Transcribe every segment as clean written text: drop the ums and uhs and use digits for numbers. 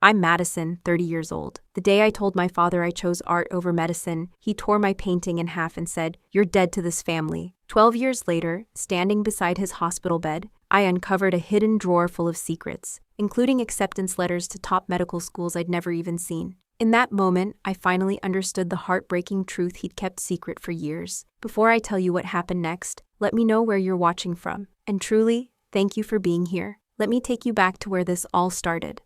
I'm Madison, 30 years old. The day I told my father I chose art over medicine, he tore my painting in half and said, "You're dead to this family." 12 years later, standing beside his hospital bed, I uncovered a hidden drawer full of secrets, including acceptance letters to top medical schools I'd never even seen. In that moment, I finally understood the heartbreaking truth he'd kept secret for years. Before I tell you what happened next, let me know where you're watching from. And truly, thank you for being here. Let me take you back to where this all started.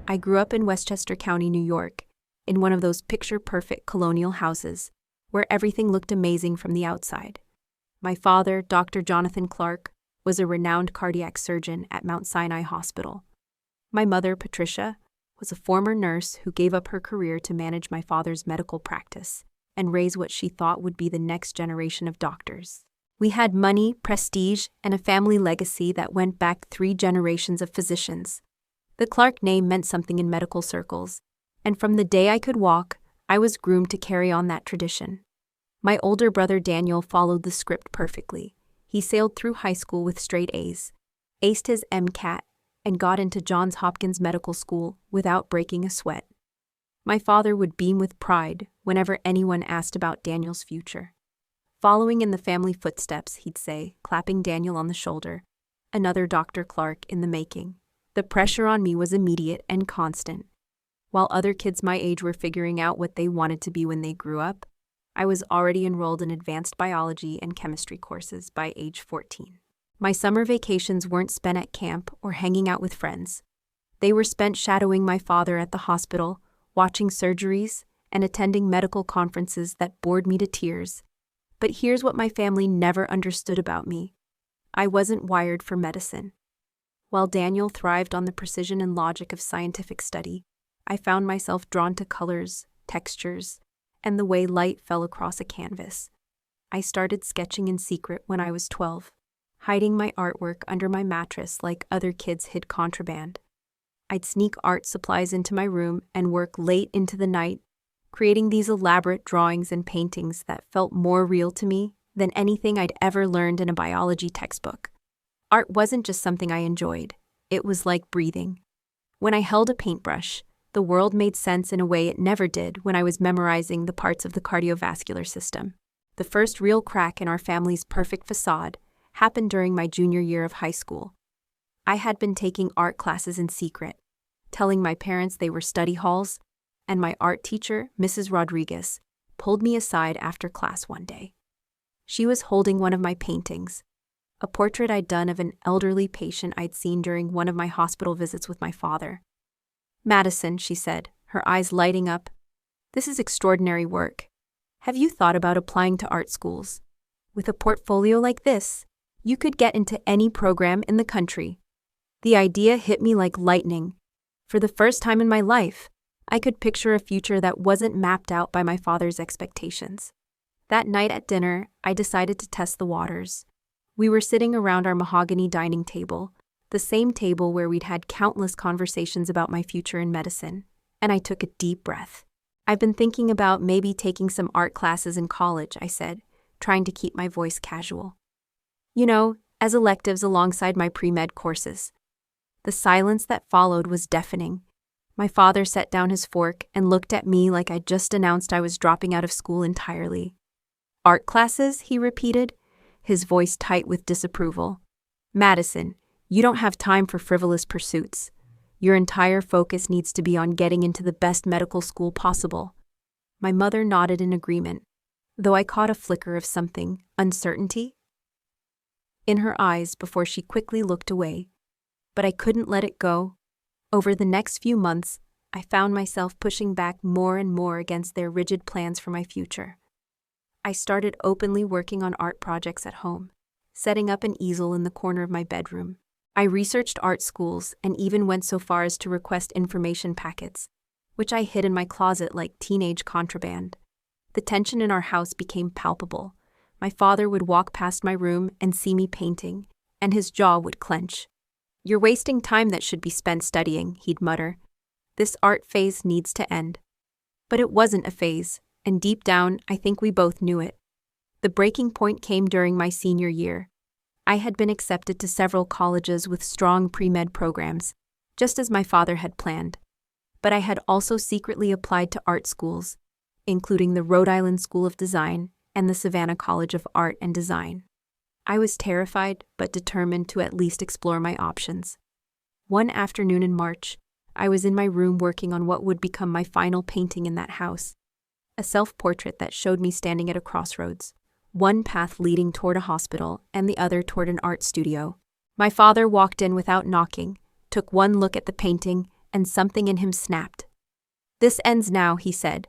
I grew up in Westchester County, New York, in one of those picture-perfect colonial houses, where everything looked amazing from the outside. My father, Dr. Jonathan Clark, was a renowned cardiac surgeon at Mount Sinai Hospital. My mother, Patricia, was a former nurse who gave up her career to manage my father's medical practice and raise what she thought would be the next generation of doctors. We had money, prestige, and a family legacy that went back 3 generations of physicians. The Clark name meant something in medical circles, and from the day I could walk, I was groomed to carry on that tradition. My older brother Daniel followed the script perfectly. He sailed through high school with straight A's, aced his MCAT, and got into Johns Hopkins Medical School without breaking a sweat. My father would beam with pride whenever anyone asked about Daniel's future. Following in the family footsteps, he'd say, clapping Daniel on the shoulder, "Another Dr. Clark in the making." The pressure on me was immediate and constant. While other kids my age were figuring out what they wanted to be when they grew up, I was already enrolled in advanced biology and chemistry courses by age 14. My summer vacations weren't spent at camp or hanging out with friends. They were spent shadowing my father at the hospital, watching surgeries, and attending medical conferences that bored me to tears. But here's what my family never understood about me. I wasn't wired for medicine. While Daniel thrived on the precision and logic of scientific study, I found myself drawn to colors, textures, and the way light fell across a canvas. I started sketching in secret when I was 12, hiding my artwork under my mattress like other kids hid contraband. I'd sneak art supplies into my room and work late into the night, creating these elaborate drawings and paintings that felt more real to me than anything I'd ever learned in a biology textbook. Art wasn't just something I enjoyed, it was like breathing. When I held a paintbrush, the world made sense in a way it never did when I was memorizing the parts of the cardiovascular system. The first real crack in our family's perfect facade happened during my junior year of high school. I had been taking art classes in secret, telling my parents they were study halls, and my art teacher, Mrs. Rodriguez, pulled me aside after class one day. She was holding one of my paintings, a portrait I'd done of an elderly patient I'd seen during one of my hospital visits with my father. "Madison," she said, her eyes lighting up, "this is extraordinary work. Have you thought about applying to art schools? With a portfolio like this, you could get into any program in the country." The idea hit me like lightning. For the first time in my life, I could picture a future that wasn't mapped out by my father's expectations. That night at dinner, I decided to test the waters. We were sitting around our mahogany dining table, the same table where we'd had countless conversations about my future in medicine, and I took a deep breath. "I've been thinking about maybe taking some art classes in college," I said, trying to keep my voice casual. "You know, as electives alongside my pre-med courses." The silence that followed was deafening. My father set down his fork and looked at me like I'd just announced I was dropping out of school entirely. "Art classes?" he repeated, his voice tight with disapproval. "Madison, you don't have time for frivolous pursuits. Your entire focus needs to be on getting into the best medical school possible." My mother nodded in agreement, though I caught a flicker of something, uncertainty, in her eyes before she quickly looked away. But I couldn't let it go. Over the next few months, I found myself pushing back more and more against their rigid plans for my future. I started openly working on art projects at home, setting up an easel in the corner of my bedroom. I researched art schools and even went so far as to request information packets, which I hid in my closet like teenage contraband. The tension in our house became palpable. My father would walk past my room and see me painting, and his jaw would clench. "You're wasting time that should be spent studying," he'd mutter. "This art phase needs to end." But it wasn't a phase, and deep down, I think we both knew it. The breaking point came during my senior year. I had been accepted to several colleges with strong pre-med programs, just as my father had planned. But I had also secretly applied to art schools, including the Rhode Island School of Design and the Savannah College of Art and Design. I was terrified but determined to at least explore my options. One afternoon in March, I was in my room working on what would become my final painting in that house, a self-portrait that showed me standing at a crossroads, one path leading toward a hospital and the other toward an art studio. My father walked in without knocking, took one look at the painting, and something in him snapped. "This ends now," he said,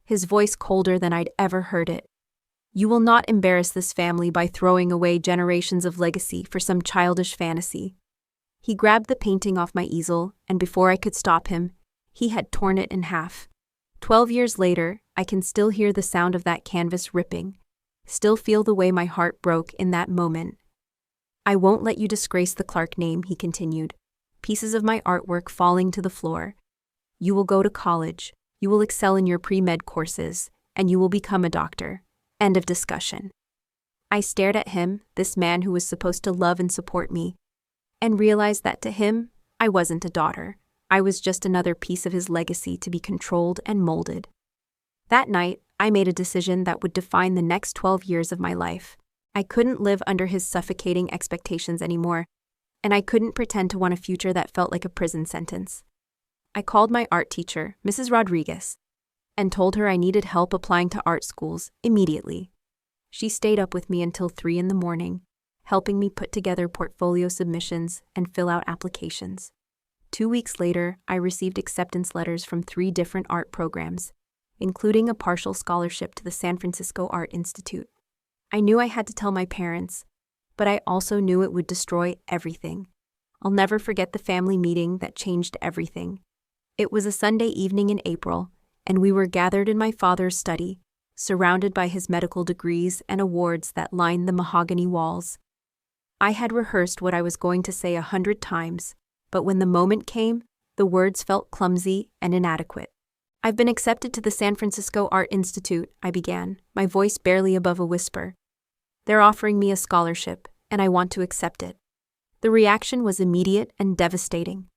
his voice colder than I'd ever heard it. "You will not embarrass this family by throwing away generations of legacy for some childish fantasy." He grabbed the painting off my easel, and before I could stop him, he had torn it in half. 12 years later, I can still hear the sound of that canvas ripping, still feel the way my heart broke in that moment. "I won't let you disgrace the Clark name," he continued, pieces of my artwork falling to the floor. "You will go to college, you will excel in your pre-med courses, and you will become a doctor. End of discussion." I stared at him, this man who was supposed to love and support me, and realized that to him, I wasn't a daughter. I was just another piece of his legacy to be controlled and molded. That night, I made a decision that would define the next 12 years of my life. I couldn't live under his suffocating expectations anymore, and I couldn't pretend to want a future that felt like a prison sentence. I called my art teacher, Mrs. Rodriguez, and told her I needed help applying to art schools immediately. She stayed up with me until 3 in the morning, helping me put together portfolio submissions and fill out applications. 2 weeks later, I received acceptance letters from 3 different art programs, including a partial scholarship to the San Francisco Art Institute. I knew I had to tell my parents, but I also knew it would destroy everything. I'll never forget the family meeting that changed everything. It was a Sunday evening in April, and we were gathered in my father's study, surrounded by his medical degrees and awards that lined the mahogany walls. I had rehearsed what I was going to say 100 times, but when the moment came, the words felt clumsy and inadequate. "I've been accepted to the San Francisco Art Institute," I began, my voice barely above a whisper. "They're offering me a scholarship, and I want to accept it." The reaction was immediate and devastating.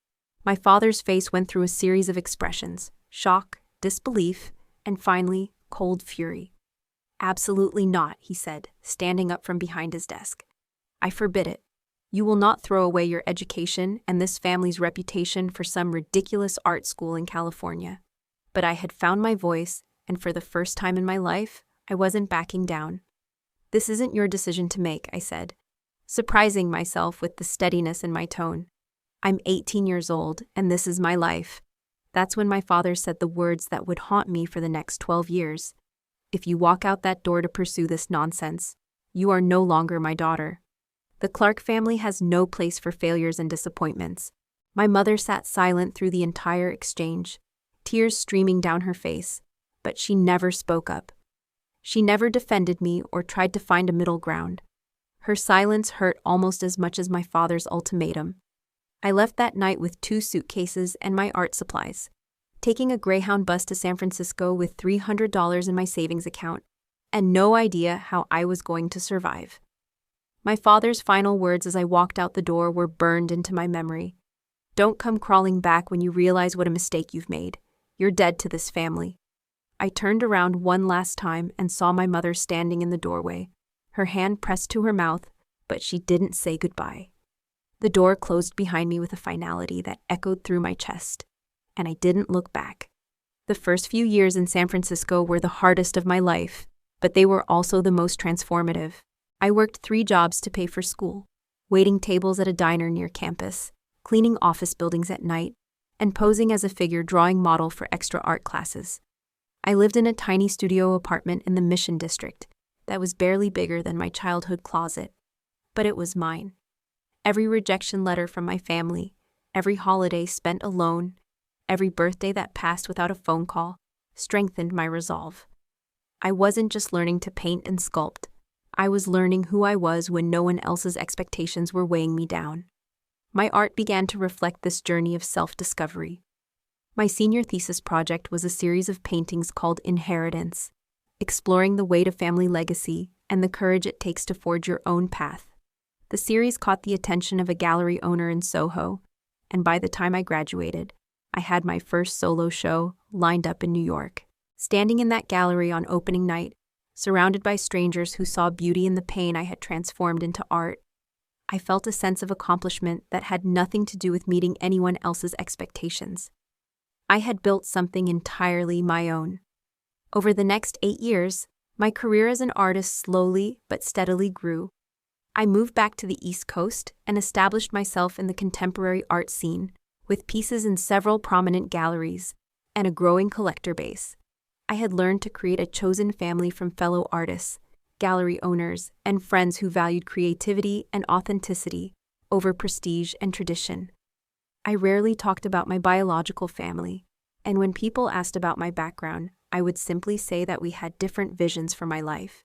My father's face went through a series of expressions: shock, disbelief, and finally, cold fury. "Absolutely not," he said, standing up from behind his desk. "I forbid it. You will not throw away your education and this family's reputation for some ridiculous art school in California." But I had found my voice, and for the first time in my life, I wasn't backing down. "This isn't your decision to make," I said, surprising myself with the steadiness in my tone. "I'm 18 years old, and this is my life." That's when my father said the words that would haunt me for the next 12 years. "If you walk out that door to pursue this nonsense, you are no longer my daughter." The Clark family has no place for failures and disappointments. My mother sat silent through the entire exchange, tears streaming down her face, but she never spoke up. She never defended me or tried to find a middle ground. Her silence hurt almost as much as my father's ultimatum. I left that night with 2 suitcases and my art supplies, taking a Greyhound bus to San Francisco with $300 in my savings account, and no idea how I was going to survive. My father's final words as I walked out the door were burned into my memory. "Don't come crawling back when you realize what a mistake you've made. You're dead to this family." I turned around one last time and saw my mother standing in the doorway, her hand pressed to her mouth, but she didn't say goodbye. The door closed behind me with a finality that echoed through my chest, and I didn't look back. The first few years in San Francisco were the hardest of my life, but they were also the most transformative. I worked 3 jobs to pay for school, waiting tables at a diner near campus, cleaning office buildings at night, and posing as a figure drawing model for extra art classes. I lived in a tiny studio apartment in the Mission District that was barely bigger than my childhood closet, but it was mine. Every rejection letter from my family, every holiday spent alone, every birthday that passed without a phone call, strengthened my resolve. I wasn't just learning to paint and sculpt. I was learning who I was when no one else's expectations were weighing me down. My art began to reflect this journey of self-discovery. My senior thesis project was a series of paintings called Inheritance, exploring the weight of family legacy and the courage it takes to forge your own path. The series caught the attention of a gallery owner in Soho, and by the time I graduated, I had my first solo show lined up in New York. Standing in that gallery on opening night, surrounded by strangers who saw beauty in the pain I had transformed into art, I felt a sense of accomplishment that had nothing to do with meeting anyone else's expectations. I had built something entirely my own. Over the next 8 years, my career as an artist slowly but steadily grew. I moved back to the East Coast and established myself in the contemporary art scene, with pieces in several prominent galleries and a growing collector base. I had learned to create a chosen family from fellow artists, gallery owners, and friends who valued creativity and authenticity over prestige and tradition. I rarely talked about my biological family, and when people asked about my background, I would simply say that we had different visions for my life.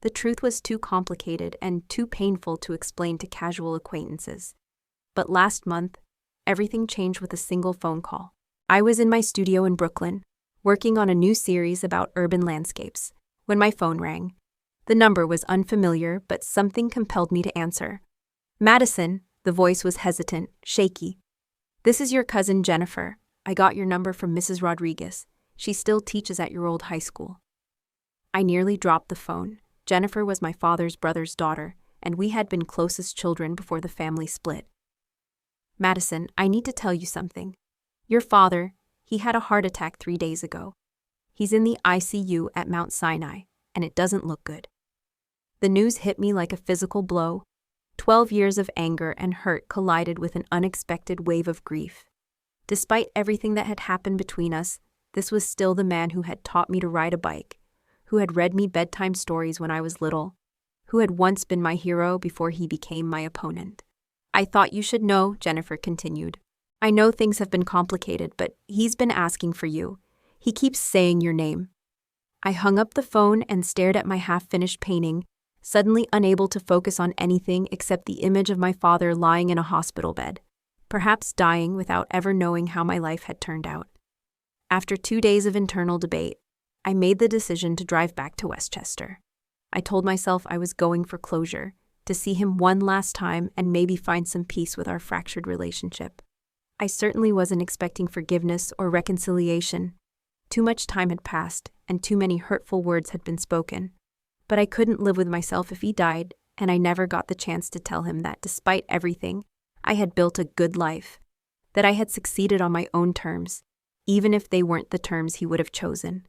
The truth was too complicated and too painful to explain to casual acquaintances. But last month, everything changed with a single phone call. I was in my studio in Brooklyn, working on a new series about urban landscapes, when my phone rang. The number was unfamiliar, but something compelled me to answer. "Madison," the voice was hesitant, shaky. "This is your cousin Jennifer. I got your number from Mrs. Rodriguez. She still teaches at your old high school." I nearly dropped the phone. Jennifer was my father's brother's daughter, and we had been closest children before the family split. "Madison, I need to tell you something. Your father, he had a heart attack 3 days ago. He's in the ICU at Mount Sinai, and it doesn't look good." The news hit me like a physical blow. 12 years of anger and hurt collided with an unexpected wave of grief. Despite everything that had happened between us, this was still the man who had taught me to ride a bike, who had read me bedtime stories when I was little, who had once been my hero before he became my opponent. "I thought you should know," Jennifer continued. "I know things have been complicated, but he's been asking for you. He keeps saying your name." I hung up the phone and stared at my half-finished painting, suddenly unable to focus on anything except the image of my father lying in a hospital bed, perhaps dying without ever knowing how my life had turned out. After 2 days of internal debate, I made the decision to drive back to Westchester. I told myself I was going for closure, to see him one last time and maybe find some peace with our fractured relationship. I certainly wasn't expecting forgiveness or reconciliation. Too much time had passed, and too many hurtful words had been spoken. But I couldn't live with myself if he died, and I never got the chance to tell him that despite everything, I had built a good life, that I had succeeded on my own terms, even if they weren't the terms he would have chosen.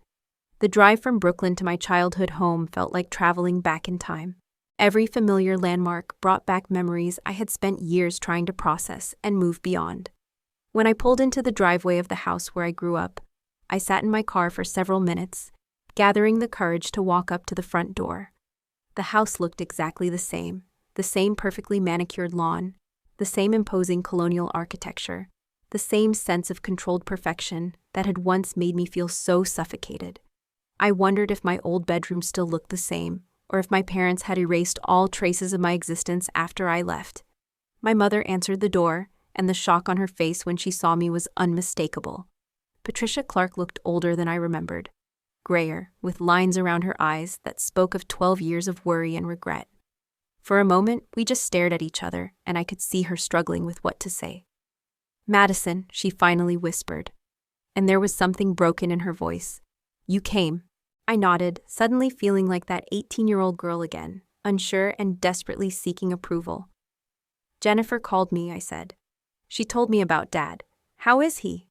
The drive from Brooklyn to my childhood home felt like traveling back in time. Every familiar landmark brought back memories I had spent years trying to process and move beyond. When I pulled into the driveway of the house where I grew up, I sat in my car for several minutes, gathering the courage to walk up to the front door. The house looked exactly the same perfectly manicured lawn, the same imposing colonial architecture, the same sense of controlled perfection that had once made me feel so suffocated. I wondered if my old bedroom still looked the same, or if my parents had erased all traces of my existence after I left. My mother answered the door, and the shock on her face when she saw me was unmistakable. Patricia Clark looked older than I remembered, grayer, with lines around her eyes that spoke of 12 years of worry and regret. For a moment, we just stared at each other, and I could see her struggling with what to say. "Madison," she finally whispered, and there was something broken in her voice. "You came." I nodded, suddenly feeling like that 18-year-old girl again, unsure and desperately seeking approval. "Jennifer called me," I said. "She told me about Dad. How is he?"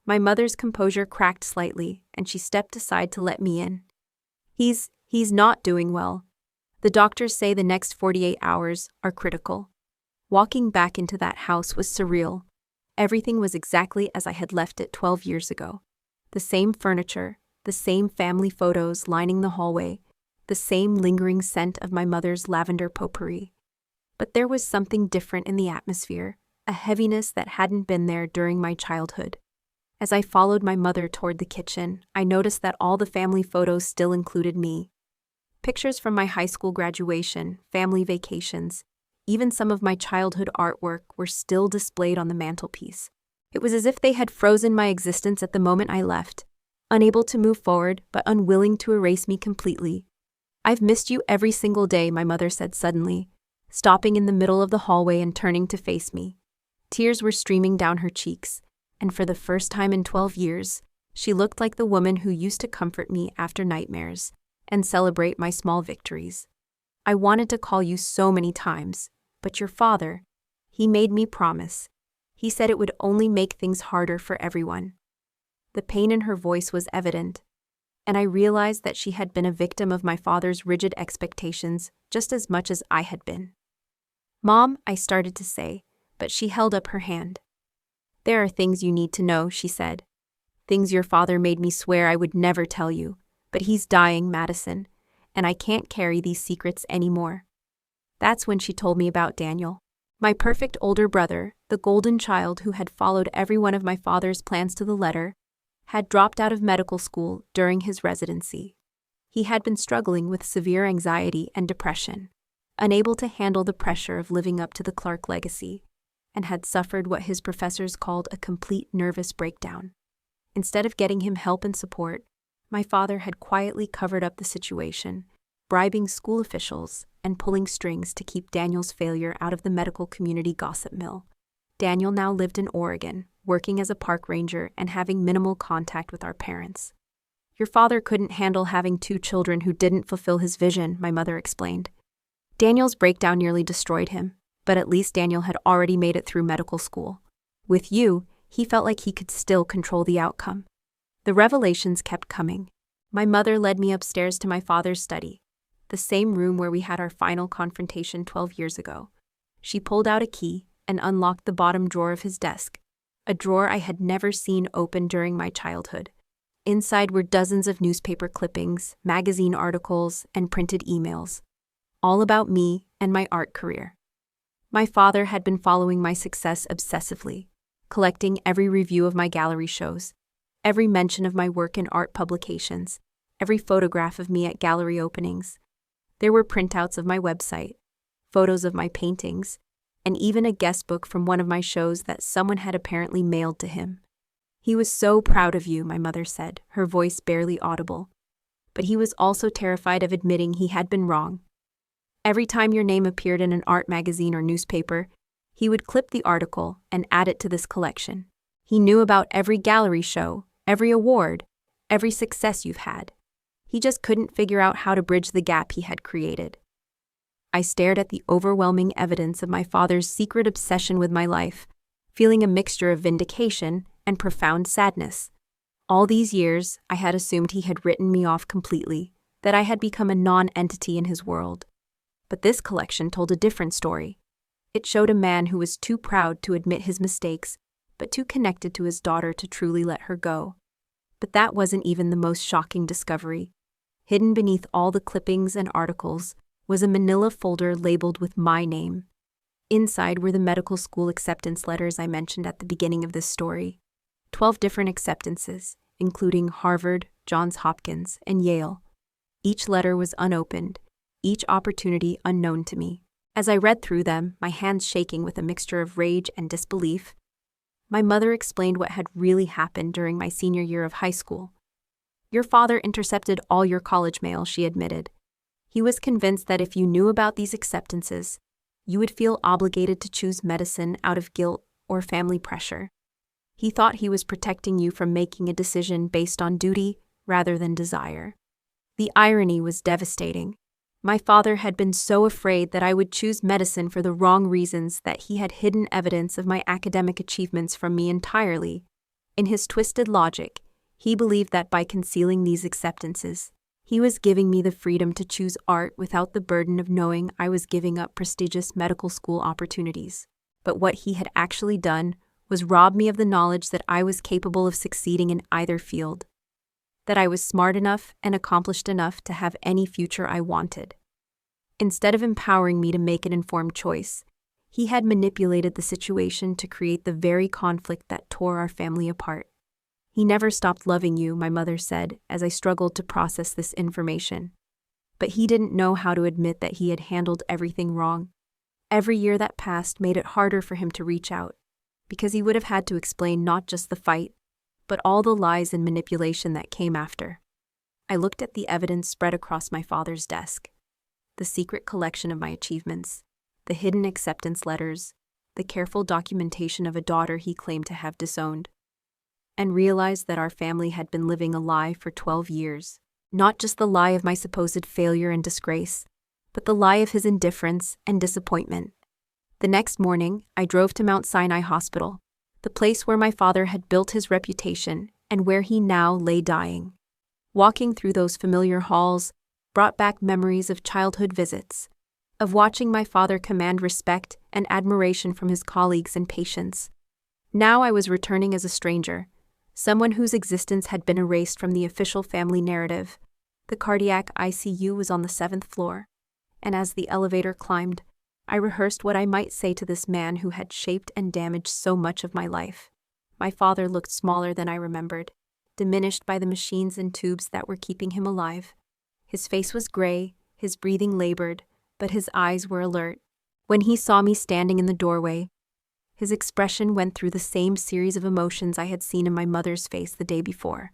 My mother's composure cracked slightly, and she stepped aside to let me in. He's not doing well. The doctors say the next 48 hours are critical." Walking back into that house was surreal. Everything was exactly as I had left it 12 years ago. The same furniture, the same family photos lining the hallway, the same lingering scent of my mother's lavender potpourri. But there was something different in the atmosphere, a heaviness that hadn't been there during my childhood. As I followed my mother toward the kitchen, I noticed that all the family photos still included me. Pictures from my high school graduation, family vacations, even some of my childhood artwork were still displayed on the mantelpiece. It was as if they had frozen my existence at the moment I left, unable to move forward but unwilling to erase me completely. "I've missed you every single day," my mother said suddenly, stopping in the middle of the hallway and turning to face me. Tears were streaming down her cheeks, and for the first time in 12 years, she looked like the woman who used to comfort me after nightmares and celebrate my small victories. I wanted to call you so many times, but your father, he made me promise. He said it would only make things harder for everyone. The pain in her voice was evident, and I realized that she had been a victim of my father's rigid expectations just as much as I had been. Mom, I started to say, but she held up her hand. There are things you need to know, she said. Things your father made me swear I would never tell you, but he's dying, Madison, and I can't carry these secrets anymore. That's when she told me about Daniel, my perfect older brother, the golden child who had followed every one of my father's plans to the letter, had dropped out of medical school during his residency. He had been struggling with severe anxiety and depression, unable to handle the pressure of living up to the Clark legacy, and had suffered what his professors called a complete nervous breakdown. Instead of getting him help and support, my father had quietly covered up the situation, bribing school officials and pulling strings to keep Daniel's failure out of the medical community gossip mill. Daniel now lived in Oregon, working as a park ranger and having minimal contact with our parents. Your father couldn't handle having 2 children who didn't fulfill his vision, my mother explained. Daniel's breakdown nearly destroyed him, but at least Daniel had already made it through medical school. With you, he felt like he could still control the outcome. The revelations kept coming. My mother led me upstairs to my father's study, the same room where we had our final confrontation 12 years ago. She pulled out a key and unlocked the bottom drawer of his desk, a drawer I had never seen open during my childhood. Inside were dozens of newspaper clippings, magazine articles, and printed emails, all about me and my art career. My father had been following my success obsessively, collecting every review of my gallery shows, every mention of my work in art publications, every photograph of me at gallery openings. There were printouts of my website, photos of my paintings, and even a guest book from one of my shows that someone had apparently mailed to him. He was so proud of you, my mother said, her voice barely audible. But he was also terrified of admitting he had been wrong. Every time your name appeared in an art magazine or newspaper, he would clip the article and add it to this collection. He knew about every gallery show, every award, every success you've had. He just couldn't figure out how to bridge the gap he had created. I stared at the overwhelming evidence of my father's secret obsession with my life, feeling a mixture of vindication and profound sadness. All these years, I had assumed he had written me off completely, that I had become a non-entity in his world. But this collection told a different story. It showed a man who was too proud to admit his mistakes, but too connected to his daughter to truly let her go. But that wasn't even the most shocking discovery. Hidden beneath all the clippings and articles was a manila folder labeled with my name. Inside were the medical school acceptance letters I mentioned at the beginning of this story. 12 different acceptances, including Harvard, Johns Hopkins, and Yale. Each letter was unopened, each opportunity unknown to me. As I read through them, my hands shaking with a mixture of rage and disbelief, my mother explained what had really happened during my senior year of high school. Your father intercepted all your college mail, she admitted. He was convinced that if you knew about these acceptances, you would feel obligated to choose medicine out of guilt or family pressure. He thought he was protecting you from making a decision based on duty rather than desire. The irony was devastating. My father had been so afraid that I would choose medicine for the wrong reasons that he had hidden evidence of my academic achievements from me entirely. In his twisted logic, he believed that by concealing these acceptances, he was giving me the freedom to choose art without the burden of knowing I was giving up prestigious medical school opportunities. But what he had actually done was rob me of the knowledge that I was capable of succeeding in either field, that I was smart enough and accomplished enough to have any future I wanted. Instead of empowering me to make an informed choice, he had manipulated the situation to create the very conflict that tore our family apart. He never stopped loving you, my mother said, as I struggled to process this information. But he didn't know how to admit that he had handled everything wrong. Every year that passed made it harder for him to reach out, because he would have had to explain not just the fight, but all the lies and manipulation that came after. I looked at the evidence spread across my father's desk. The secret collection of my achievements, the hidden acceptance letters, the careful documentation of a daughter he claimed to have disowned, and realized that our family had been living a lie for 12 years. Not just the lie of my supposed failure and disgrace, but the lie of his indifference and disappointment. The next morning, I drove to Mount Sinai Hospital, the place where my father had built his reputation and where he now lay dying. Walking through those familiar halls brought back memories of childhood visits, of watching my father command respect and admiration from his colleagues and patients. Now I was returning as a stranger, someone whose existence had been erased from the official family narrative. The cardiac ICU was on the 7th floor, and as the elevator climbed, I rehearsed what I might say to this man who had shaped and damaged so much of my life. My father looked smaller than I remembered, diminished by the machines and tubes that were keeping him alive. His face was gray, his breathing labored, but his eyes were alert. When he saw me standing in the doorway, his expression went through the same series of emotions I had seen in my mother's face the day before: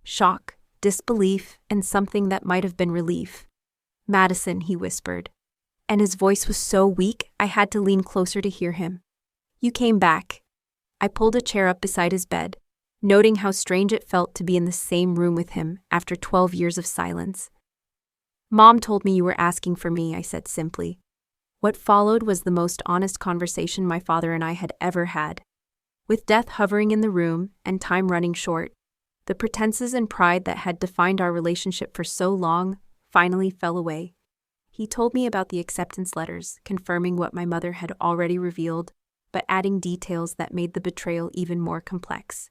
shock, disbelief, and something that might have been relief. "Madison," he whispered, and his voice was so weak I had to lean closer to hear him. "You came back." I pulled a chair up beside his bed, noting how strange it felt to be in the same room with him after 12 years of silence. "Mom told me you were asking for me," I said simply. What followed was the most honest conversation my father and I had ever had. With death hovering in the room and time running short, the pretenses and pride that had defined our relationship for so long finally fell away. He told me about the acceptance letters, confirming what my mother had already revealed, but adding details that made the betrayal even more complex.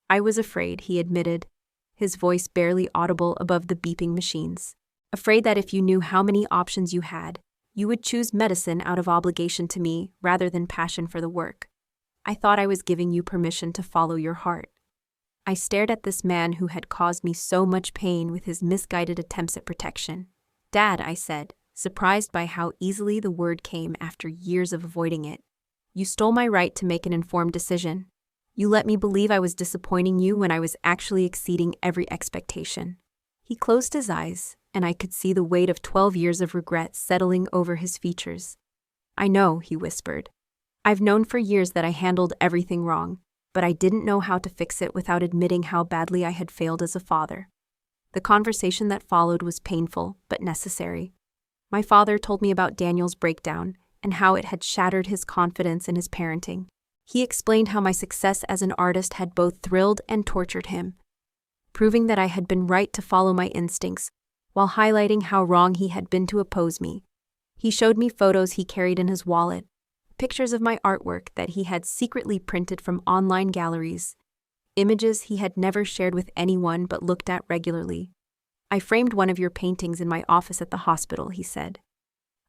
"I was afraid," he admitted, his voice barely audible above the beeping machines. "Afraid that if you knew how many options you had, you would choose medicine out of obligation to me rather than passion for the work. I thought I was giving you permission to follow your heart." I stared at this man who had caused me so much pain with his misguided attempts at protection. "Dad," I said, surprised by how easily the word came after years of avoiding it. "You stole my right to make an informed decision. You let me believe I was disappointing you when I was actually exceeding every expectation." He closed his eyes, and I could see the weight of 12 years of regret settling over his features. "I know," he whispered. "I've known for years that I handled everything wrong, but I didn't know how to fix it without admitting how badly I had failed as a father." The conversation that followed was painful, but necessary. My father told me about Daniel's breakdown and how it had shattered his confidence in his parenting. He explained how my success as an artist had both thrilled and tortured him, proving that I had been right to follow my instincts, while highlighting how wrong he had been to oppose me. He showed me photos he carried in his wallet, pictures of my artwork that he had secretly printed from online galleries, images he had never shared with anyone but looked at regularly. "I framed one of your paintings in my office at the hospital," he said.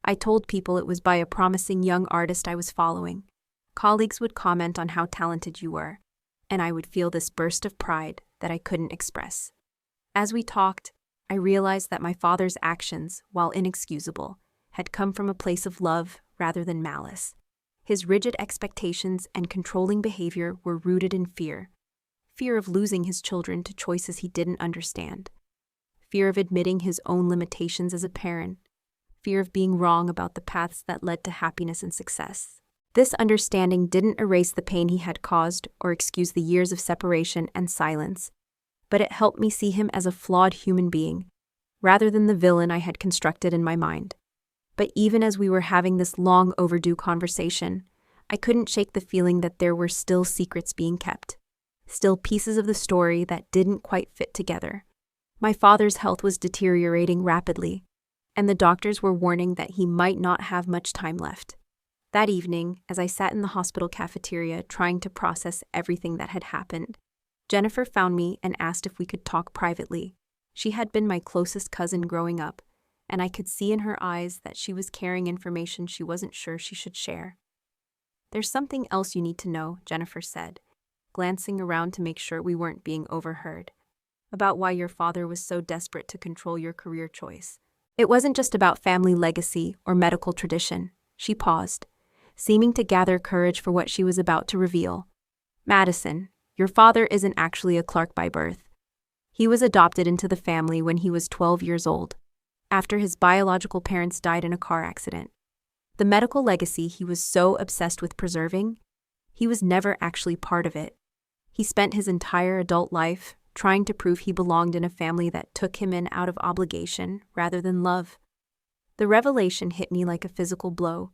"I told people it was by a promising young artist I was following. Colleagues would comment on how talented you were, and I would feel this burst of pride that I couldn't express." As we talked, I realized that my father's actions, while inexcusable, had come from a place of love rather than malice. His rigid expectations and controlling behavior were rooted in fear. Fear of losing his children to choices he didn't understand. Fear of admitting his own limitations as a parent. Fear of being wrong about the paths that led to happiness and success. This understanding didn't erase the pain he had caused or excuse the years of separation and silence, but it helped me see him as a flawed human being, rather than the villain I had constructed in my mind. But even as we were having this long overdue conversation, I couldn't shake the feeling that there were still secrets being kept, still pieces of the story that didn't quite fit together. My father's health was deteriorating rapidly, and the doctors were warning that he might not have much time left. That evening, as I sat in the hospital cafeteria trying to process everything that had happened, Jennifer found me and asked if we could talk privately. She had been my closest cousin growing up, and I could see in her eyes that she was carrying information she wasn't sure she should share. "There's something else you need to know," Jennifer said, glancing around to make sure we weren't being overheard, "about why your father was so desperate to control your career choice. It wasn't just about family legacy or medical tradition." She paused, seeming to gather courage for what she was about to reveal. "Madison, your father isn't actually a Clark by birth. He was adopted into the family when he was 12 years old, after his biological parents died in a car accident. The medical legacy he was so obsessed with preserving, he was never actually part of it. He spent his entire adult life trying to prove he belonged in a family that took him in out of obligation rather than love. The revelation hit me like a physical blow.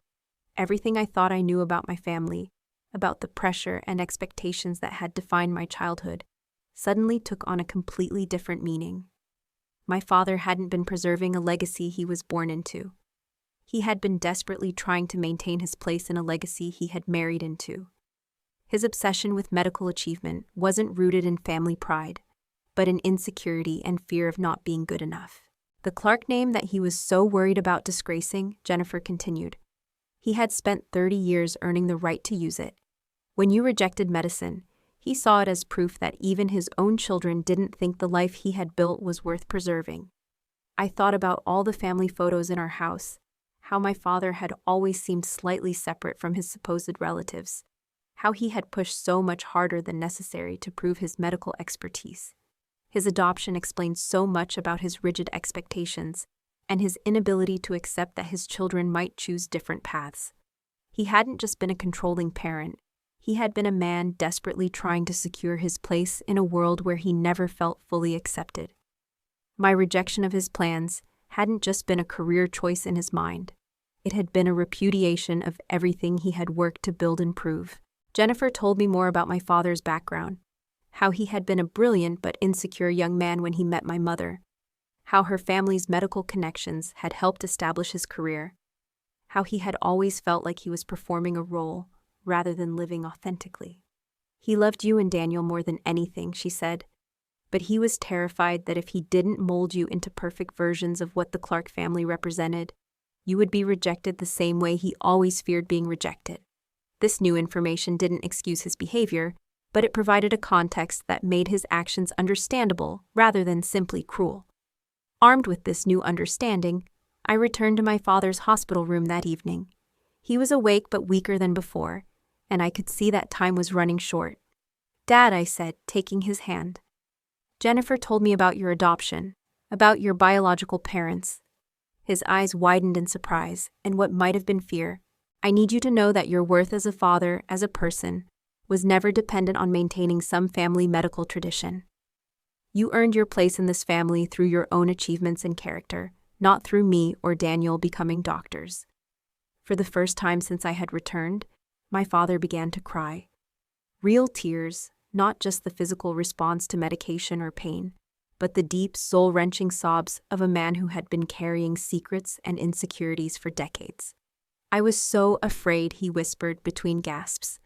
Everything I thought I knew about my family, about the pressure and expectations that had defined my childhood, suddenly took on a completely different meaning. My father hadn't been preserving a legacy he was born into. He had been desperately trying to maintain his place in a legacy he had married into. His obsession with medical achievement wasn't rooted in family pride, but in insecurity and fear of not being good enough. The Clark name that he was so worried about disgracing, Jennifer continued. He had spent 30 years earning the right to use it. When you rejected medicine, he saw it as proof that even his own children didn't think the life he had built was worth preserving. I thought about all the family photos in our house, how my father had always seemed slightly separate from his supposed relatives, how he had pushed so much harder than necessary to prove his medical expertise. His adoption explained so much about his rigid expectations and his inability to accept that his children might choose different paths. He hadn't just been a controlling parent, he had been a man desperately trying to secure his place in a world where he never felt fully accepted. My rejection of his plans hadn't just been a career choice in his mind. It had been a repudiation of everything he had worked to build and prove. Jennifer told me more about my father's background, how he had been a brilliant but insecure young man when he met my mother, how her family's medical connections had helped establish his career, how he had always felt like he was performing a role rather than living authentically. He loved you and Daniel more than anything, she said, but he was terrified that if he didn't mold you into perfect versions of what the Clark family represented, you would be rejected the same way he always feared being rejected. This new information didn't excuse his behavior, but it provided a context that made his actions understandable rather than simply cruel. Armed with this new understanding, I returned to my father's hospital room that evening. He was awake but weaker than before, and I could see that time was running short. "Dad," I said, taking his hand. "Jennifer told me about your adoption, about your biological parents." His eyes widened in surprise and what might have been fear. "I need you to know that your worth as a father, as a person, was never dependent on maintaining some family medical tradition. You earned your place in this family through your own achievements and character, not through me or Daniel becoming doctors." For the first time since I had returned, my father began to cry. Real tears, not just the physical response to medication or pain, but the deep, soul-wrenching sobs of a man who had been carrying secrets and insecurities for decades. "I was so afraid," he whispered between gasps.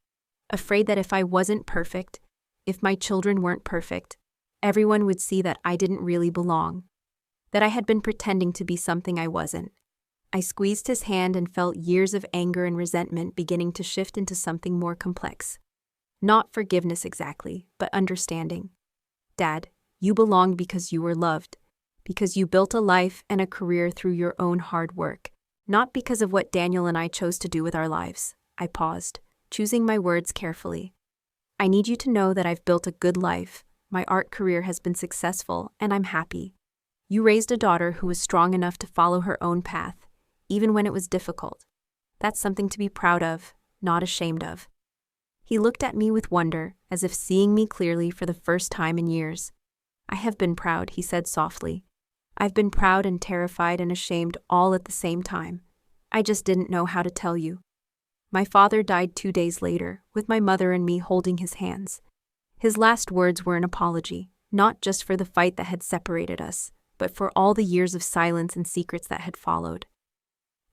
"Afraid that if I wasn't perfect, if my children weren't perfect, everyone would see that I didn't really belong, that I had been pretending to be something I wasn't." I squeezed his hand and felt years of anger and resentment beginning to shift into something more complex. Not forgiveness exactly, but understanding. "Dad, you belonged because you were loved, because you built a life and a career through your own hard work, not because of what Daniel and I chose to do with our lives." I paused, choosing my words carefully. "I need you to know that I've built a good life, my art career has been successful, and I'm happy. You raised a daughter who was strong enough to follow her own path, even when it was difficult. That's something to be proud of, not ashamed of." He looked at me with wonder, as if seeing me clearly for the first time in years. "I have been proud," he said softly. "I've been proud and terrified and ashamed all at the same time. I just didn't know how to tell you." My father died 2 days later, with my mother and me holding his hands. His last words were an apology, not just for the fight that had separated us, but for all the years of silence and secrets that had followed.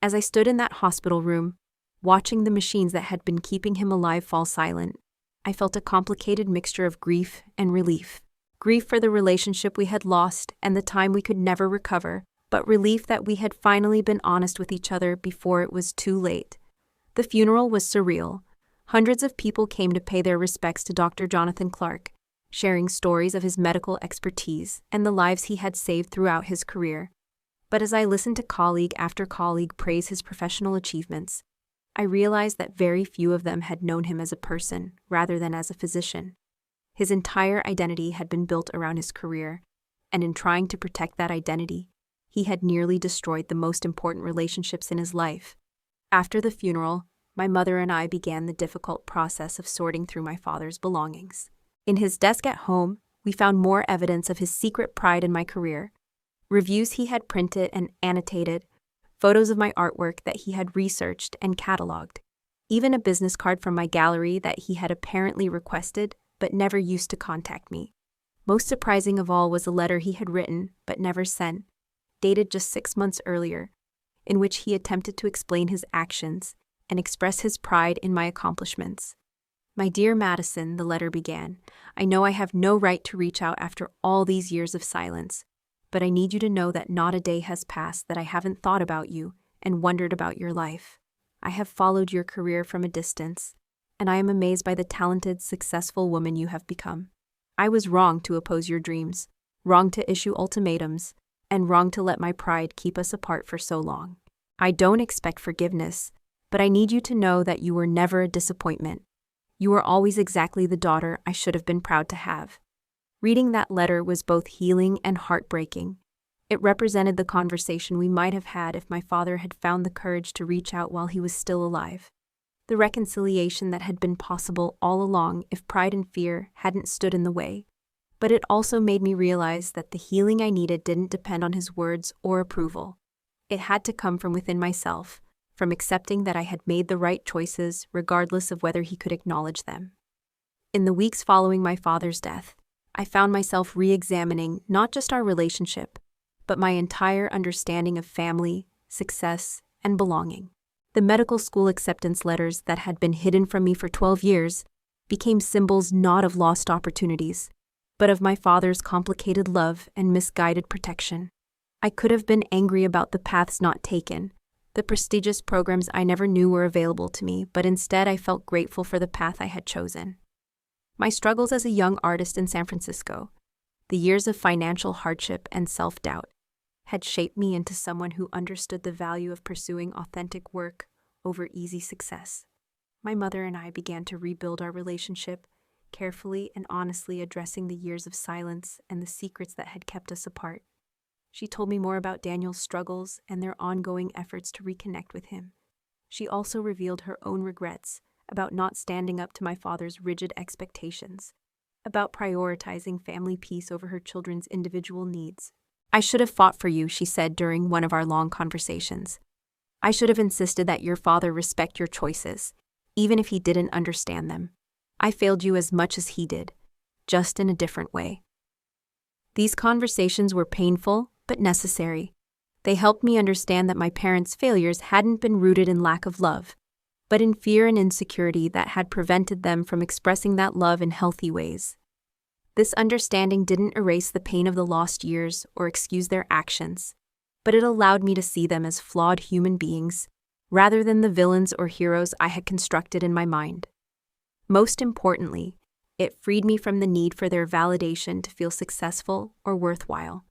As I stood in that hospital room, watching the machines that had been keeping him alive fall silent, I felt a complicated mixture of grief and relief. Grief for the relationship we had lost and the time we could never recover, but relief that we had finally been honest with each other before it was too late. The funeral was surreal. Hundreds of people came to pay their respects to Dr. Jonathan Clark, sharing stories of his medical expertise and the lives he had saved throughout his career. But as I listened to colleague after colleague praise his professional achievements, I realized that very few of them had known him as a person rather than as a physician. His entire identity had been built around his career, and in trying to protect that identity, he had nearly destroyed the most important relationships in his life. After the funeral, my mother and I began the difficult process of sorting through my father's belongings. In his desk at home, we found more evidence of his secret pride in my career, reviews he had printed and annotated, photos of my artwork that he had researched and cataloged, even a business card from my gallery that he had apparently requested but never used to contact me. Most surprising of all was a letter he had written but never sent, dated just 6 months earlier, in which he attempted to explain his actions and express his pride in my accomplishments. "My dear Madison," the letter began, "I know I have no right to reach out after all these years of silence, but I need you to know that not a day has passed that I haven't thought about you and wondered about your life. I have followed your career from a distance, and I am amazed by the talented, successful woman you have become. I was wrong to oppose your dreams, wrong to issue ultimatums, and wrong to let my pride keep us apart for so long. I don't expect forgiveness, but I need you to know that you were never a disappointment. You were always exactly the daughter I should have been proud to have." Reading that letter was both healing and heartbreaking. It represented the conversation we might have had if my father had found the courage to reach out while he was still alive. The reconciliation that had been possible all along if pride and fear hadn't stood in the way. But it also made me realize that the healing I needed didn't depend on his words or approval. It had to come from within myself, from accepting that I had made the right choices regardless of whether he could acknowledge them. In the weeks following my father's death, I found myself re-examining not just our relationship, but my entire understanding of family, success, and belonging. The medical school acceptance letters that had been hidden from me for 12 years became symbols not of lost opportunities, but of my father's complicated love and misguided protection. I could have been angry about the paths not taken, the prestigious programs I never knew were available to me, but instead I felt grateful for the path I had chosen. My struggles as a young artist in San Francisco, the years of financial hardship and self-doubt, had shaped me into someone who understood the value of pursuing authentic work over easy success. My mother and I began to rebuild our relationship, carefully and honestly addressing the years of silence and the secrets that had kept us apart. She told me more about Daniel's struggles and their ongoing efforts to reconnect with him. She also revealed her own regrets about not standing up to my father's rigid expectations, about prioritizing family peace over her children's individual needs. "I should have fought for you," she said during one of our long conversations. "I should have insisted that your father respect your choices, even if he didn't understand them. I failed you as much as he did, just in a different way." These conversations were painful, but necessary. They helped me understand that my parents' failures hadn't been rooted in lack of love, but in fear and insecurity that had prevented them from expressing that love in healthy ways. This understanding didn't erase the pain of the lost years or excuse their actions, but it allowed me to see them as flawed human beings, rather than the villains or heroes I had constructed in my mind. Most importantly, it freed me from the need for their validation to feel successful or worthwhile.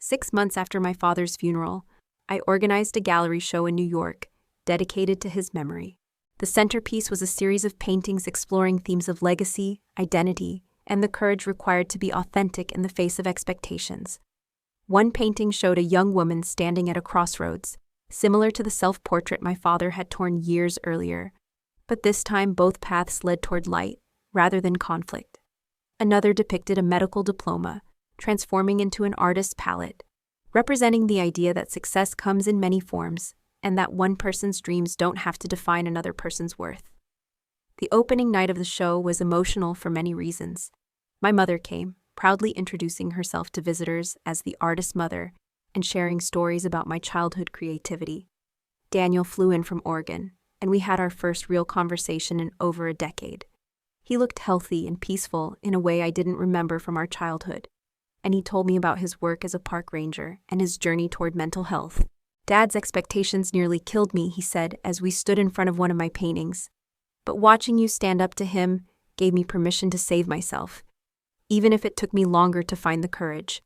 6 months after my father's funeral, I organized a gallery show in New York, dedicated to his memory. The centerpiece was a series of paintings exploring themes of legacy, identity, and the courage required to be authentic in the face of expectations. One painting showed a young woman standing at a crossroads, similar to the self-portrait my father had torn years earlier, but this time both paths led toward light, rather than conflict. Another depicted a medical diploma, transforming into an artist's palette, representing the idea that success comes in many forms, and that one person's dreams don't have to define another person's worth. The opening night of the show was emotional for many reasons. My mother came, proudly introducing herself to visitors as the artist's mother and sharing stories about my childhood creativity. Daniel flew in from Oregon, and we had our first real conversation in over a decade. He looked healthy and peaceful in a way I didn't remember from our childhood, and he told me about his work as a park ranger and his journey toward mental health. "Dad's expectations nearly killed me," he said as we stood in front of one of my paintings. "But watching you stand up to him gave me permission to save myself, even if it took me longer to find the courage."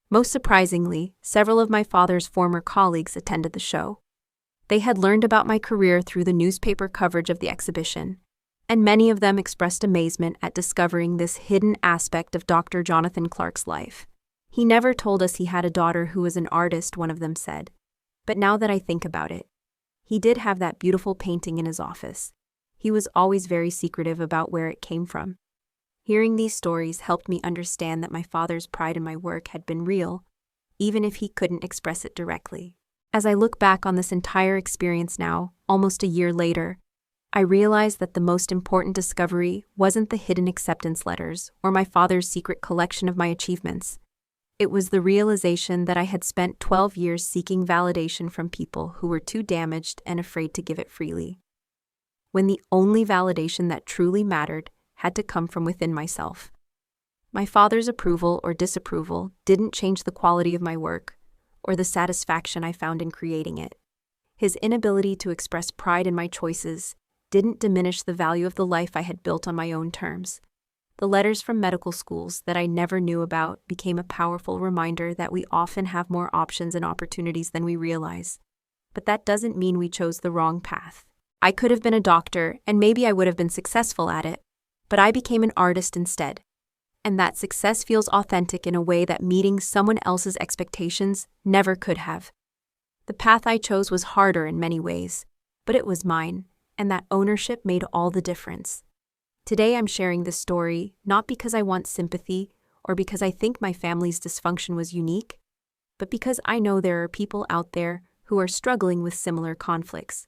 Most surprisingly, several of my father's former colleagues attended the show. They had learned about my career through the newspaper coverage of the exhibition, and many of them expressed amazement at discovering this hidden aspect of Dr. Jonathan Clark's life. "He never told us he had a daughter who was an artist," one of them said. "But now that I think about it, He did have that beautiful painting in his office. He was always very secretive about where it came from. Hearing these stories helped me understand that my father's pride in my work had been real, even if he couldn't express it directly. As I look back on this entire experience now, almost a year later, I realized that the most important discovery wasn't the hidden acceptance letters or my father's secret collection of my achievements. It was the realization that I had spent 12 years seeking validation from people who were too damaged and afraid to give it freely, when the only validation that truly mattered had to come from within myself. My father's approval or disapproval didn't change the quality of my work or the satisfaction I found in creating it. His inability to express pride in my choices didn't diminish the value of the life I had built on my own terms. The letters from medical schools that I never knew about became a powerful reminder that we often have more options and opportunities than we realize. But that doesn't mean we chose the wrong path. I could have been a doctor, and maybe I would have been successful at it, but I became an artist instead. And that success feels authentic in a way that meeting someone else's expectations never could have. The path I chose was harder in many ways, but it was mine, and that ownership made all the difference. Today I'm sharing this story not because I want sympathy or because I think my family's dysfunction was unique, but because I know there are people out there who are struggling with similar conflicts.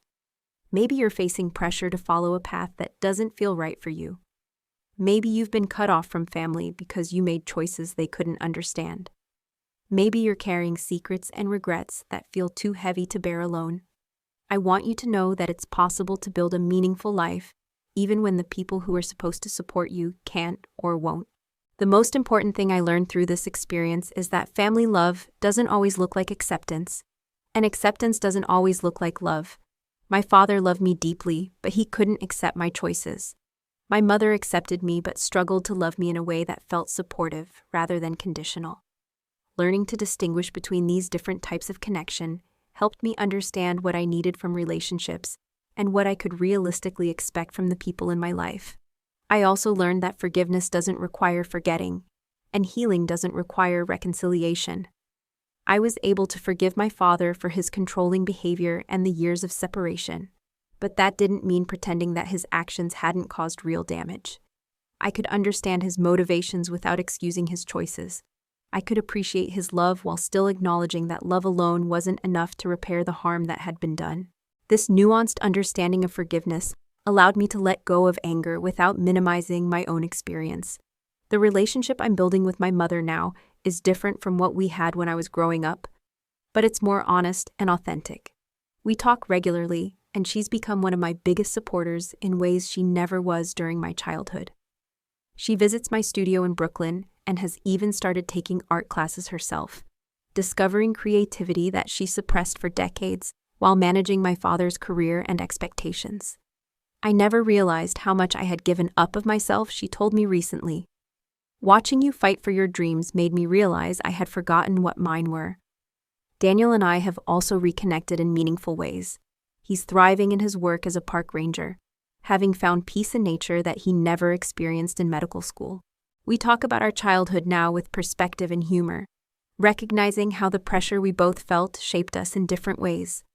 Maybe you're facing pressure to follow a path that doesn't feel right for you. Maybe you've been cut off from family because you made choices they couldn't understand. Maybe you're carrying secrets and regrets that feel too heavy to bear alone. I want you to know that it's possible to build a meaningful life, even when the people who are supposed to support you can't or won't. The most important thing I learned through this experience is that family love doesn't always look like acceptance, and acceptance doesn't always look like love. My father loved me deeply, but he couldn't accept my choices. My mother accepted me but struggled to love me in a way that felt supportive rather than conditional. Learning to distinguish between these different types of connection helped me understand what I needed from relationships and what I could realistically expect from the people in my life. I also learned that forgiveness doesn't require forgetting, and healing doesn't require reconciliation. I was able to forgive my father for his controlling behavior and the years of separation, but that didn't mean pretending that his actions hadn't caused real damage. I could understand his motivations without excusing his choices. I could appreciate his love while still acknowledging that love alone wasn't enough to repair the harm that had been done. This nuanced understanding of forgiveness allowed me to let go of anger without minimizing my own experience. The relationship I'm building with my mother now is different from what we had when I was growing up, but it's more honest and authentic. We talk regularly, and she's become one of my biggest supporters in ways she never was during my childhood. She visits my studio in Brooklyn and has even started taking art classes herself, discovering creativity that she suppressed for decades while managing my father's career and expectations. I never realized how much I had given up of myself, she told me recently. Watching you fight for your dreams made me realize I had forgotten what mine were. Daniel and I have also reconnected in meaningful ways. He's thriving in his work as a park ranger, having found peace in nature that he never experienced in medical school. We talk about our childhood now with perspective and humor, recognizing how the pressure we both felt shaped us in different ways.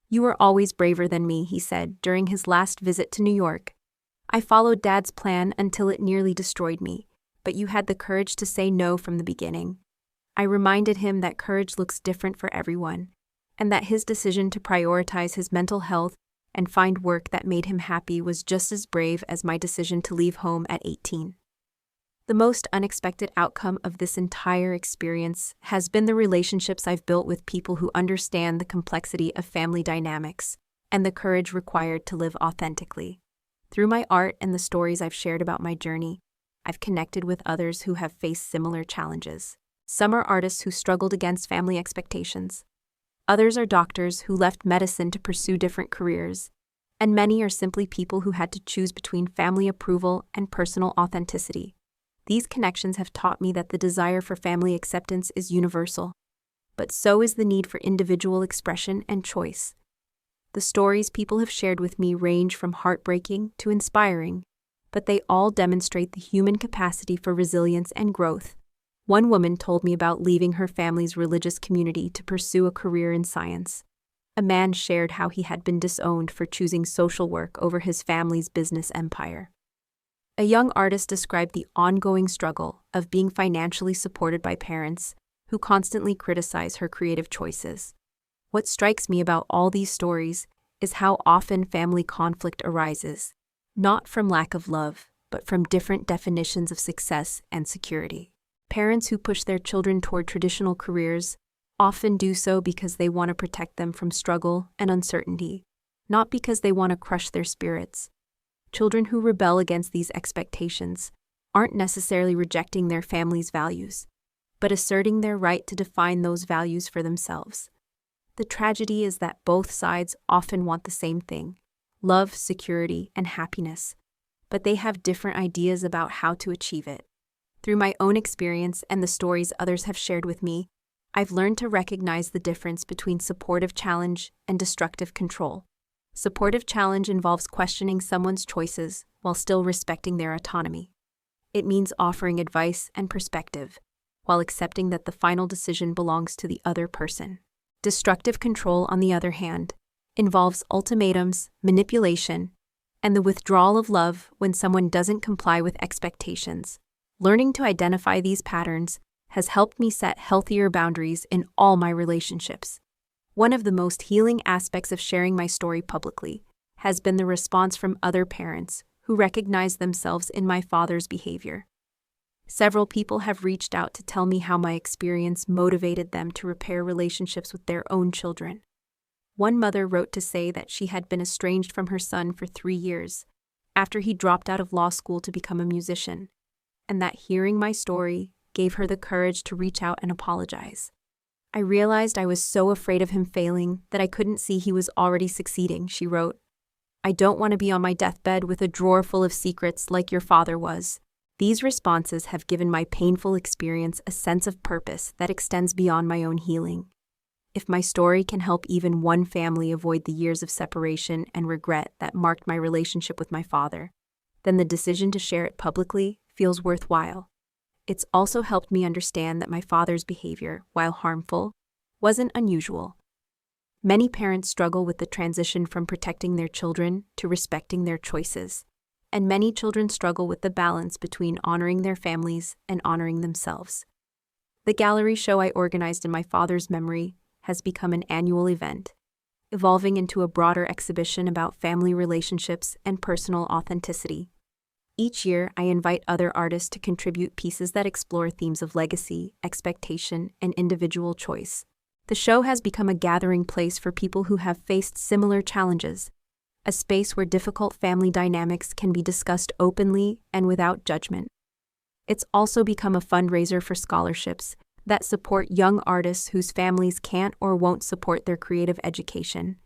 "You were always braver than me," he said during his last visit to New York. "I followed Dad's plan until it nearly destroyed me, but you had the courage to say no from the beginning." I reminded him that courage looks different for everyone, and that his decision to prioritize his mental health and find work that made him happy was just as brave as my decision to leave home at 18. The most unexpected outcome of this entire experience has been the relationships I've built with people who understand the complexity of family dynamics and the courage required to live authentically. Through my art and the stories I've shared about my journey, I've connected with others who have faced similar challenges. Some are artists who struggled against family expectations. Others are doctors who left medicine to pursue different careers. And many are simply people who had to choose between family approval and personal authenticity. These connections have taught me that the desire for family acceptance is universal, but so is the need for individual expression and choice. The stories people have shared with me range from heartbreaking to inspiring, but they all demonstrate the human capacity for resilience and growth. One woman told me about leaving her family's religious community to pursue a career in science. A man shared how he had been disowned for choosing social work over his family's business empire. A young artist described the ongoing struggle of being financially supported by parents who constantly criticize her creative choices. What strikes me about all these stories is how often family conflict arises, not from lack of love, but from different definitions of success and security. Parents who push their children toward traditional careers often do so because they want to protect them from struggle and uncertainty, not because they want to crush their spirits. Children who rebel against these expectations aren't necessarily rejecting their family's values, but asserting their right to define those values for themselves. The tragedy is that both sides often want the same thing: love, security, and happiness, but they have different ideas about how to achieve it. Through my own experience and the stories others have shared with me, I've learned to recognize the difference between supportive challenge and destructive control. Supportive challenge involves questioning someone's choices while still respecting their autonomy. It means offering advice and perspective, while accepting that the final decision belongs to the other person. Destructive control, on the other hand, involves ultimatums, manipulation, and the withdrawal of love when someone doesn't comply with expectations. Learning to identify these patterns has helped me set healthier boundaries in all my relationships. One of the most healing aspects of sharing my story publicly has been the response from other parents who recognize themselves in my father's behavior. Several people have reached out to tell me how my experience motivated them to repair relationships with their own children. One mother wrote to say that she had been estranged from her son for 3 years after he dropped out of law school to become a musician, and that hearing my story gave her the courage to reach out and apologize. I realized I was so afraid of him failing that I couldn't see he was already succeeding, she wrote. I don't want to be on my deathbed with a drawer full of secrets like your father was. These responses have given my painful experience a sense of purpose that extends beyond my own healing. If my story can help even one family avoid the years of separation and regret that marked my relationship with my father, then the decision to share it publicly feels worthwhile. It's also helped me understand that my father's behavior, while harmful, wasn't unusual. Many parents struggle with the transition from protecting their children to respecting their choices, and many children struggle with the balance between honoring their families and honoring themselves. The gallery show I organized in my father's memory has become an annual event, evolving into a broader exhibition about family relationships and personal authenticity. Each year, I invite other artists to contribute pieces that explore themes of legacy, expectation, and individual choice. The show has become a gathering place for people who have faced similar challenges, a space where difficult family dynamics can be discussed openly and without judgment. It's also become a fundraiser for scholarships that support young artists whose families can't or won't support their creative education.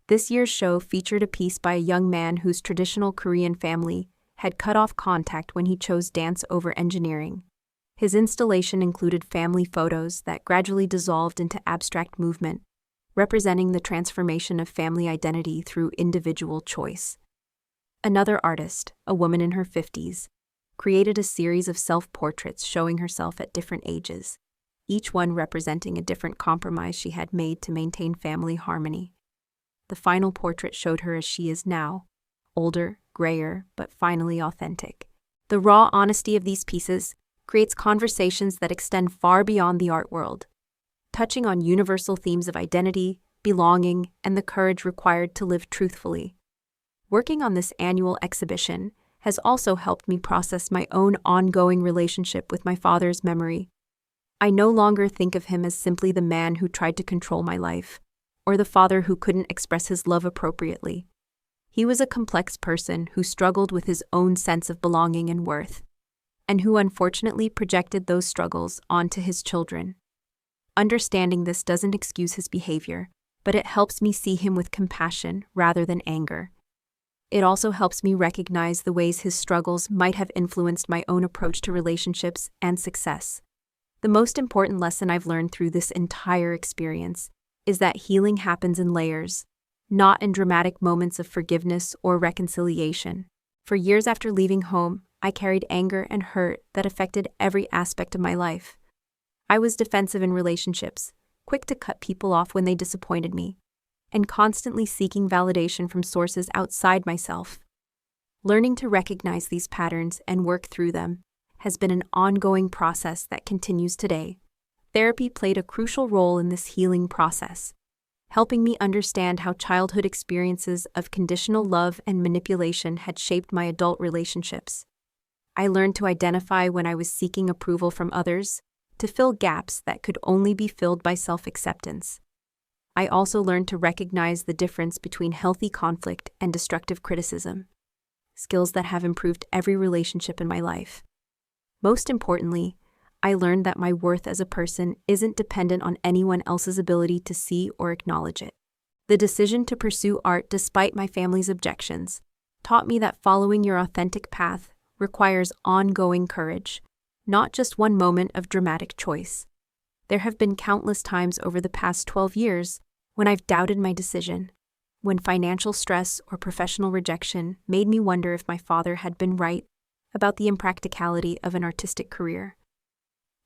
This year's show featured a piece by a young man whose traditional Korean family had cut off contact when he chose dance over engineering. His installation included family photos that gradually dissolved into abstract movement, representing the transformation of family identity through individual choice. Another artist, a woman in her 50s, created a series of self-portraits showing herself at different ages, each one representing a different compromise she had made to maintain family harmony. The final portrait showed her as she is now, older, grayer, but finally authentic. The raw honesty of these pieces creates conversations that extend far beyond the art world, touching on universal themes of identity, belonging, and the courage required to live truthfully. Working on this annual exhibition has also helped me process my own ongoing relationship with my father's memory. I no longer think of him as simply the man who tried to control my life, or the father who couldn't express his love appropriately. He was a complex person who struggled with his own sense of belonging and worth, and who unfortunately projected those struggles onto his children. Understanding this doesn't excuse his behavior, but it helps me see him with compassion rather than anger. It also helps me recognize the ways his struggles might have influenced my own approach to relationships and success. The most important lesson I've learned through this entire experience is that healing happens in layers, not in dramatic moments of forgiveness or reconciliation. For years after leaving home, I carried anger and hurt that affected every aspect of my life. I was defensive in relationships, quick to cut people off when they disappointed me, and constantly seeking validation from sources outside myself. Learning to recognize these patterns and work through them has been an ongoing process that continues today. Therapy played a crucial role in this healing process, helping me understand how childhood experiences of conditional love and manipulation had shaped my adult relationships. I learned to identify when I was seeking approval from others, to fill gaps that could only be filled by self-acceptance. I also learned to recognize the difference between healthy conflict and destructive criticism, skills that have improved every relationship in my life. Most importantly, I learned that my worth as a person isn't dependent on anyone else's ability to see or acknowledge it. The decision to pursue art despite my family's objections taught me that following your authentic path requires ongoing courage, not just one moment of dramatic choice. There have been countless times over the past 12 years when I've doubted my decision, when financial stress or professional rejection made me wonder if my father had been right about the impracticality of an artistic career.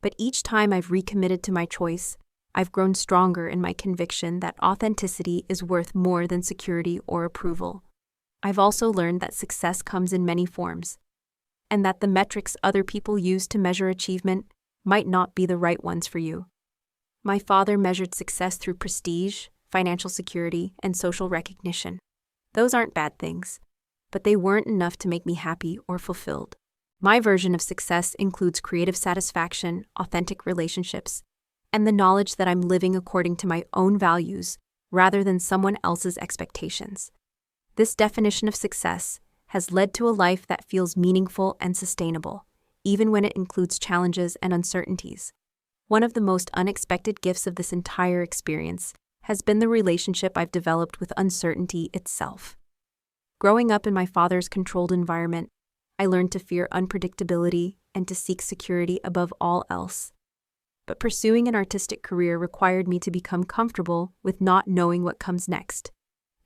But each time I've recommitted to my choice, I've grown stronger in my conviction that authenticity is worth more than security or approval. I've also learned that success comes in many forms, and that the metrics other people use to measure achievement might not be the right ones for you. My father measured success through prestige, financial security, and social recognition. Those aren't bad things, but they weren't enough to make me happy or fulfilled. My version of success includes creative satisfaction, authentic relationships, and the knowledge that I'm living according to my own values rather than someone else's expectations. This definition of success has led to a life that feels meaningful and sustainable, even when it includes challenges and uncertainties. One of the most unexpected gifts of this entire experience has been the relationship I've developed with uncertainty itself. Growing up in my father's controlled environment, I learned to fear unpredictability and to seek security above all else. But pursuing an artistic career required me to become comfortable with not knowing what comes next,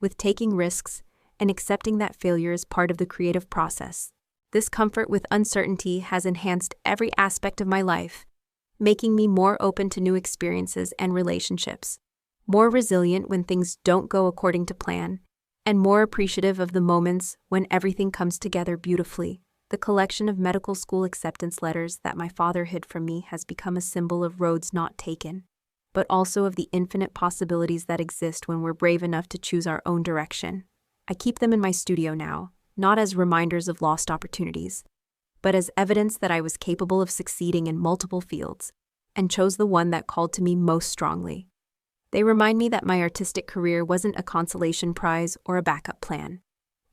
with taking risks and accepting that failure is part of the creative process. This comfort with uncertainty has enhanced every aspect of my life, making me more open to new experiences and relationships, more resilient when things don't go according to plan, and more appreciative of the moments when everything comes together beautifully. The collection of medical school acceptance letters that my father hid from me has become a symbol of roads not taken, but also of the infinite possibilities that exist when we're brave enough to choose our own direction. I keep them in my studio now, not as reminders of lost opportunities, but as evidence that I was capable of succeeding in multiple fields, and chose the one that called to me most strongly. They remind me that my artistic career wasn't a consolation prize or a backup plan.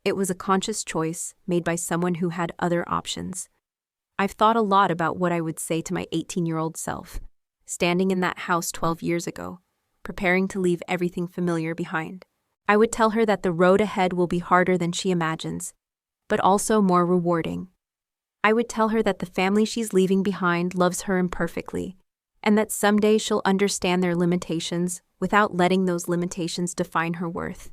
It was a conscious choice made by someone who had other options. I've thought a lot about what I would say to my 18-year-old self, standing in that house 12 years ago, preparing to leave everything familiar behind. I would tell her that the road ahead will be harder than she imagines, but also more rewarding. I would tell her that the family she's leaving behind loves her imperfectly, and that someday she'll understand their limitations without letting those limitations define her worth.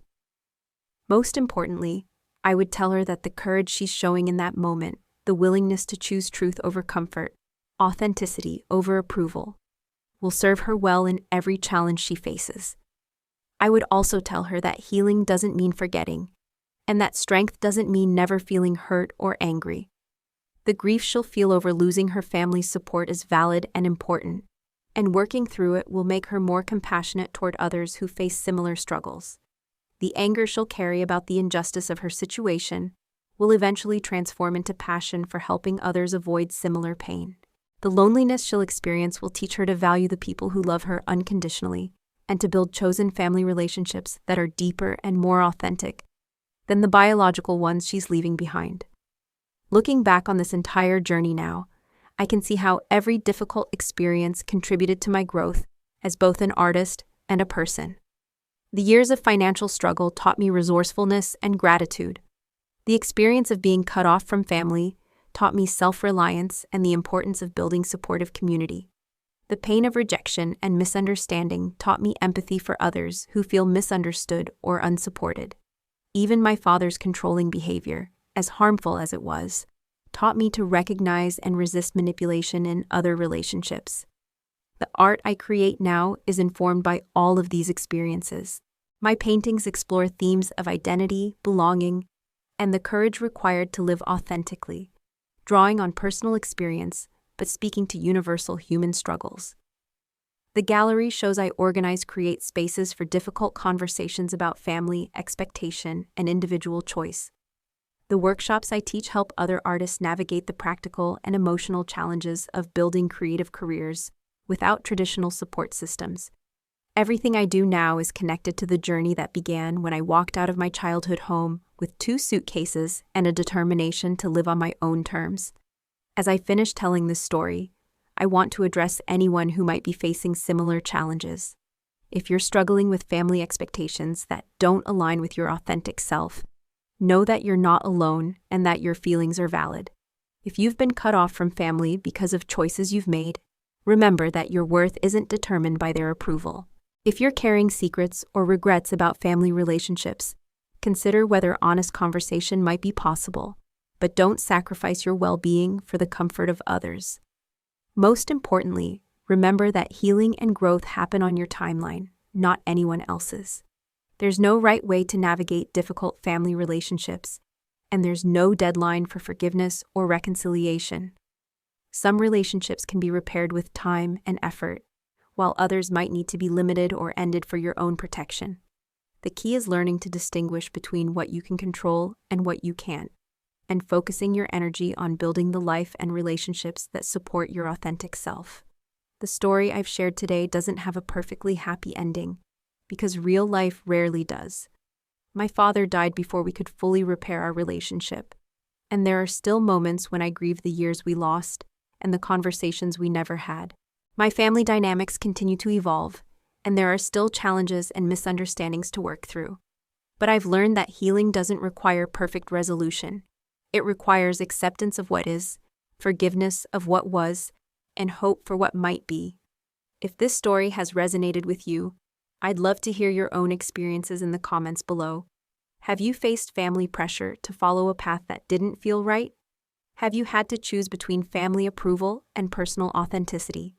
Most importantly, I would tell her that the courage she's showing in that moment, the willingness to choose truth over comfort, authenticity over approval, will serve her well in every challenge she faces. I would also tell her that healing doesn't mean forgetting, and that strength doesn't mean never feeling hurt or angry. The grief she'll feel over losing her family's support is valid and important, and working through it will make her more compassionate toward others who face similar struggles. The anger she'll carry about the injustice of her situation will eventually transform into passion for helping others avoid similar pain. The loneliness she'll experience will teach her to value the people who love her unconditionally, and to build chosen family relationships that are deeper and more authentic than the biological ones she's leaving behind. Looking back on this entire journey now, I can see how every difficult experience contributed to my growth as both an artist and a person. The years of financial struggle taught me resourcefulness and gratitude. The experience of being cut off from family taught me self-reliance and the importance of building supportive community. The pain of rejection and misunderstanding taught me empathy for others who feel misunderstood or unsupported. Even my father's controlling behavior, as harmful as it was, taught me to recognize and resist manipulation in other relationships. The art I create now is informed by all of these experiences. My paintings explore themes of identity, belonging, and the courage required to live authentically, drawing on personal experience but speaking to universal human struggles. The gallery shows I organize create spaces for difficult conversations about family, expectation, and individual choice. The workshops I teach help other artists navigate the practical and emotional challenges of building creative careers without traditional support systems. Everything I do now is connected to the journey that began when I walked out of my childhood home with 2 suitcases and a determination to live on my own terms. As I finish telling this story, I want to address anyone who might be facing similar challenges. If you're struggling with family expectations that don't align with your authentic self, know that you're not alone and that your feelings are valid. If you've been cut off from family because of choices you've made, remember that your worth isn't determined by their approval. If you're carrying secrets or regrets about family relationships, consider whether honest conversation might be possible, but don't sacrifice your well-being for the comfort of others. Most importantly, remember that healing and growth happen on your timeline, not anyone else's. There's no right way to navigate difficult family relationships, and there's no deadline for forgiveness or reconciliation. Some relationships can be repaired with time and effort, while others might need to be limited or ended for your own protection. The key is learning to distinguish between what you can control and what you can't, and focusing your energy on building the life and relationships that support your authentic self. The story I've shared today doesn't have a perfectly happy ending, because real life rarely does. My father died before we could fully repair our relationship, and there are still moments when I grieve the years we lost and the conversations we never had. My family dynamics continue to evolve, and there are still challenges and misunderstandings to work through. But I've learned that healing doesn't require perfect resolution. It requires acceptance of what is, forgiveness of what was, and hope for what might be. If this story has resonated with you, I'd love to hear your own experiences in the comments below. Have you faced family pressure to follow a path that didn't feel right? Have you had to choose between family approval and personal authenticity?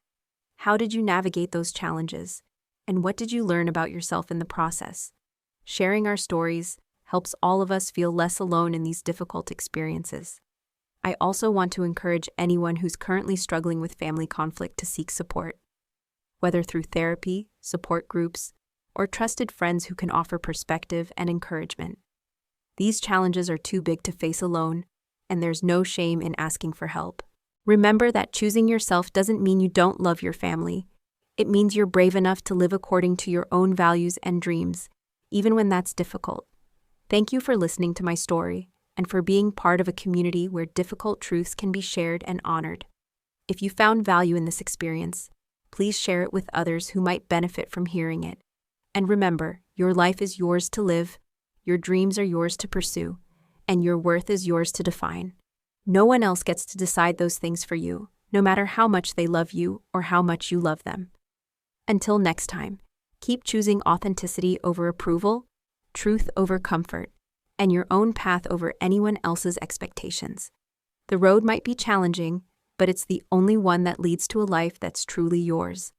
How did you navigate those challenges? And what did you learn about yourself in the process? Sharing our stories helps all of us feel less alone in these difficult experiences. I also want to encourage anyone who's currently struggling with family conflict to seek support, whether through therapy, support groups, or trusted friends who can offer perspective and encouragement. These challenges are too big to face alone, and there's no shame in asking for help. Remember that choosing yourself doesn't mean you don't love your family. It means you're brave enough to live according to your own values and dreams, even when that's difficult. Thank you for listening to my story and for being part of a community where difficult truths can be shared and honored. If you found value in this experience, please share it with others who might benefit from hearing it. And remember, your life is yours to live, your dreams are yours to pursue, and your worth is yours to define. No one else gets to decide those things for you, no matter how much they love you or how much you love them. Until next time, keep choosing authenticity over approval, truth over comfort, and your own path over anyone else's expectations. The road might be challenging, but it's the only one that leads to a life that's truly yours.